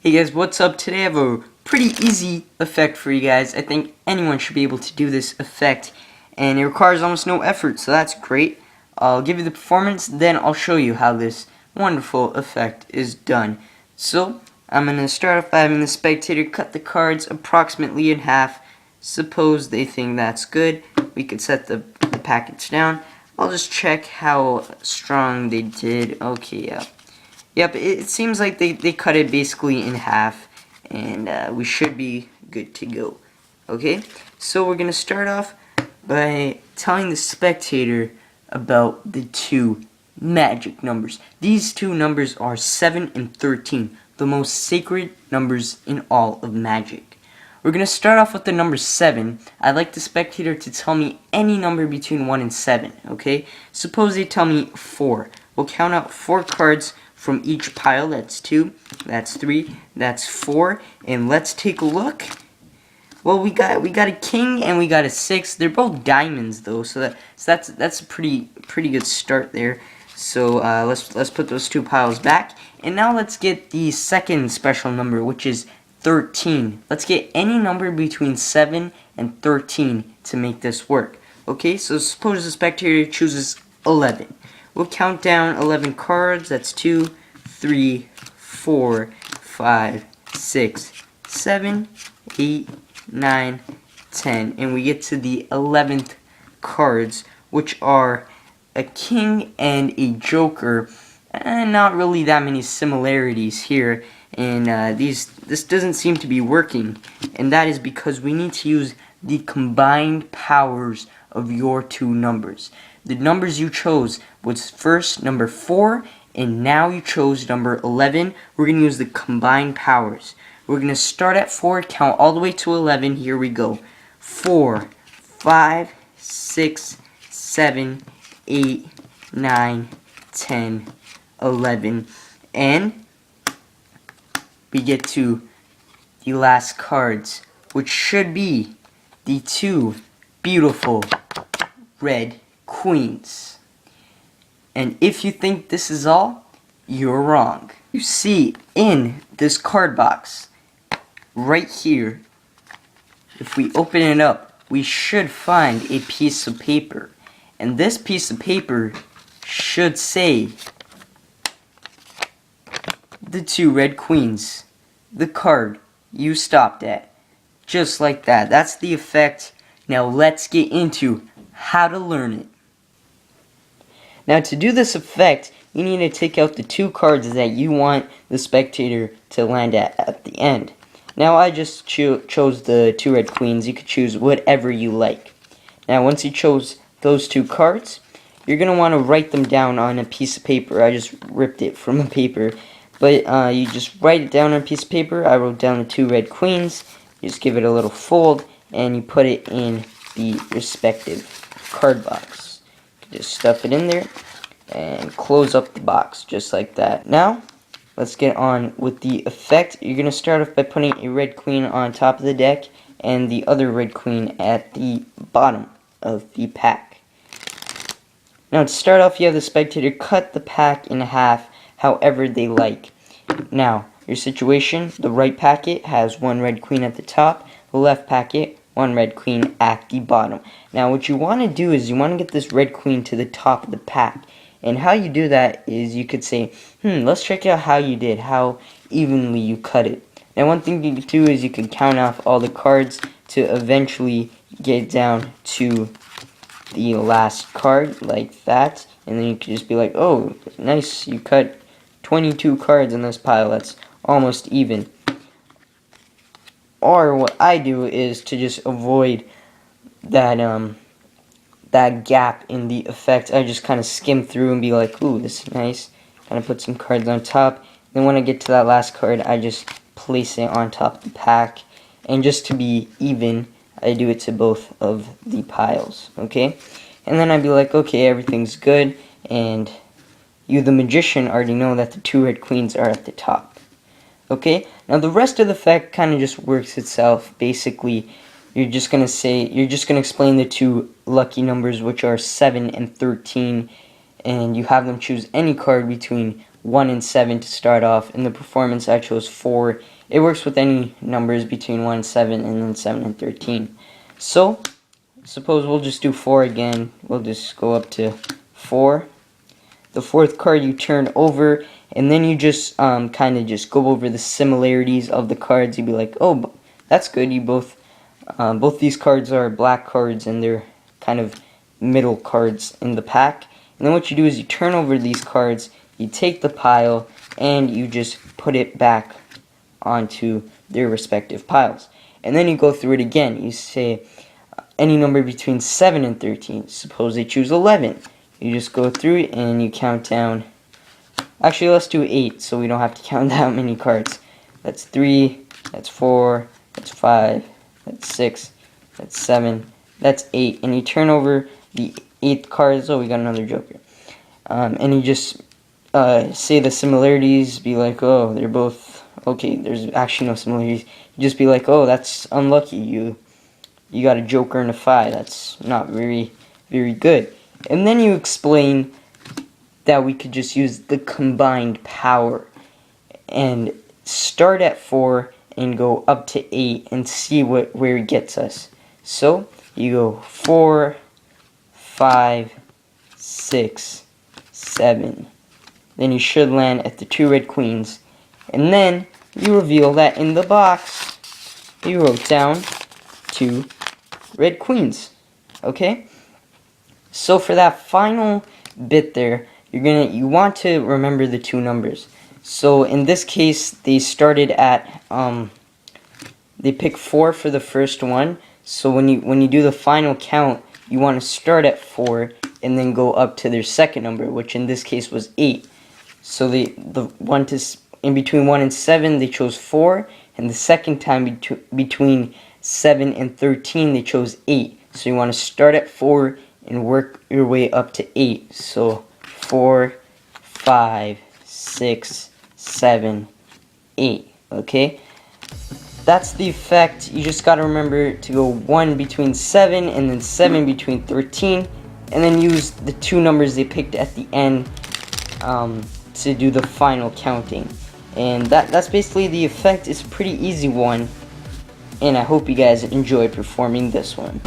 Hey guys, what's up? Today I have a pretty easy effect for you guys. I think anyone should be able to do this effect, and it requires almost no effort, so that's great. I'll give you the performance, then I'll show you how this wonderful effect is done. So, I'm going to start off by having the spectator cut the cards approximately in half. Suppose they think that's good. We could set the package down. I'll just check how strong they did. Okay, yeah. Yep, it seems like they cut it basically in half, and we should be good to go. Okay, so we're going to start off by telling the spectator about the two magic numbers. These two numbers are 7 and 13, the most sacred numbers in all of magic. We're going to start off with the number 7. I'd like the spectator to tell me any number between 1 and 7, okay? Suppose they tell me 4. We'll count out 4 cards from each pile. That's 2, that's 3, that's 4, and let's take a look. Well, we got a king and we got a 6. They're both diamonds though, so that's a pretty good start there. So let's put those 2 piles back, and now let's get the second special number, which is 13. Let's get any number between 7 and 13 to make this work. Okay, so suppose the spectator chooses 11. We'll count down 11 cards. That's 2, 3, 4, 5, 6, 7, 8, 9, 10. And we get to the 11th cards, which are a king and a joker. And not really that many similarities here. And this doesn't seem to be working. And that is because we need to use the combined powers of your 2 numbers. The numbers you chose was first number 4, and now you chose number 11. We're going to use the combined powers. We're going to start at 4, count all the way to 11. Here we go. 4, 5, 6, 7, 8, 9, 10, 11. And we get to the last cards, which should be the 2 beautiful red queens. And if you think this is all, you're wrong. You see, in this card box, right here, if we open it up, we should find a piece of paper. And this piece of paper should say the 2 red queens, the card you stopped at. Just like that. That's the effect. Now let's get into how to learn it. Now to do this effect, you need to take out the 2 cards that you want the spectator to land at the end. Now I just chose the 2 red queens. You could choose whatever you like. Now once you chose those 2 cards, you're going to want to write them down on a piece of paper. I just ripped it from a paper. But you just write it down on a piece of paper. I wrote down the 2 red queens. You just give it a little fold, and you put it in the respective card box. Just stuff it in there and close up the box just like that. Now let's get on with the effect. You're going to start off by putting a red queen on top of the deck and the other red queen at the bottom of the pack. Now to start off, you have the spectator cut the pack in half however they like. Now your situation, the right packet has 1 red queen at the top, the left packet 1 red queen at the bottom. Now what you want to do is you want to get this red queen to the top of the pack. And how you do that is you could say, let's check out how you did, how evenly you cut it. Now one thing you could do is you could count off all the cards to eventually get down to the last card like that. And then you could just be like, oh, nice, you cut 22 cards in this pile, that's almost even. Or what I do is to just avoid that that gap in the effect. I just kind of skim through and be like, ooh, this is nice. Kind of put some cards on top. Then when I get to that last card, I just place it on top of the pack. And just to be even, I do it to both of the piles, okay? And then I'd be like, okay, everything's good. And you, the magician, already know that the 2 red queens are at the top. Okay, now the rest of the effect kind of just works itself. Basically, you're just going to explain the 2 lucky numbers, which are 7 and 13, and you have them choose any card between 1 and 7 to start off. In the performance, I chose 4, it works with any numbers between 1 and 7 and then 7 and 13. So suppose we'll just do 4 again. We'll just go up to 4. The fourth card you turn over, and then you just kind of just go over the similarities of the cards. You'd be like, oh, that's good. You both these cards are black cards, and they're kind of middle cards in the pack. And then what you do is you turn over these cards, you take the pile, and you just put it back onto their respective piles. And then you go through it again. You say any number between 7 and 13. Suppose they choose 11. You just go through it and you count down. Actually, let's do 8 so we don't have to count that many cards. That's 3, that's 4, that's 5, that's 6, that's 7, that's 8. And you turn over the 8th cards. Oh, we got another joker. And you just say the similarities, be like, oh, they're both, okay, there's actually no similarities. You just be like, oh, that's unlucky. You got a joker and a 5. That's not very good. And then you explain that we could just use the combined power and start at 4 and go up to 8 and see where it gets us. So you go 4, 5, 6, 7. Then you should land at the 2 red queens. And then you reveal that in the box you wrote down 2 red queens. Okay? So for that final bit there, you want to remember the 2 numbers. So in this case, they started at they pick 4 for the first one. So when you do the final count, you want to start at 4 and then go up to their second number, which in this case was 8. So in between 1 and 7, they chose 4, and the second time between 7 and 13, they chose 8. So you want to start at 4 and work your way up to 8. So 4, 5, 6, 7, 8. Okay? That's the effect. You just got to remember to go 1 between 7 and then 7 between 13. And then use the 2 numbers they picked at the end to do the final counting. And that's basically the effect. It's a pretty easy one. And I hope you guys enjoy performing this one.